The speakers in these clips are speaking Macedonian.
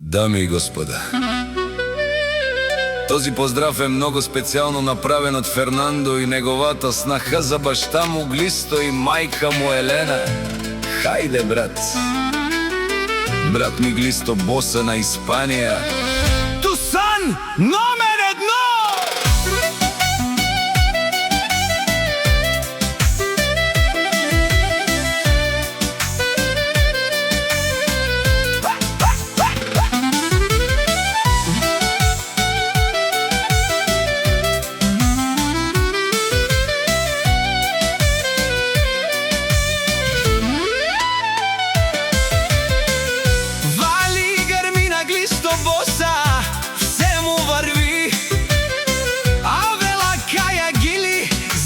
Дами и господа, този поздрав е много специјално направен од Фернандо и неговата снаха за башта му Глисто и мајка му Елена. Хајде, брат! Брат ми Глисто, боса на Испанија. Тусан номер 1!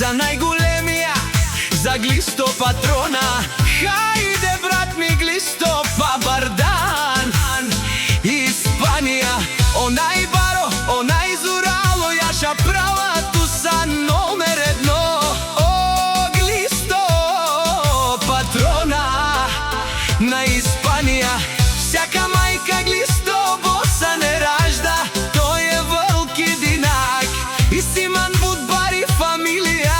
За најголемија, за Глисто патрона. Хајде, брат ми Глисто, па бардан. Испанија, онај баро, онај зурало, јаша права Тусан номер 1. О, Глисто, патрона на Испанија. Всяка мајка Глисто боса не ражда, тој е вълк единак и симан будбар и фамилија.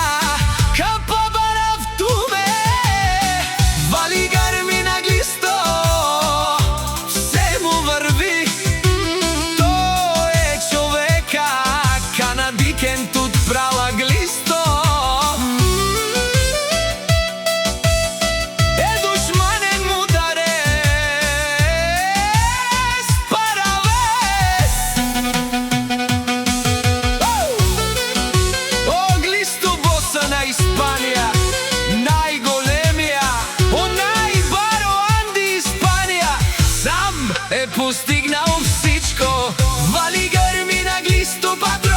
Испанија, најголемија, онај баро Анди Испанија. Сам е постигнал всичко, вали грми на Глисто патрона.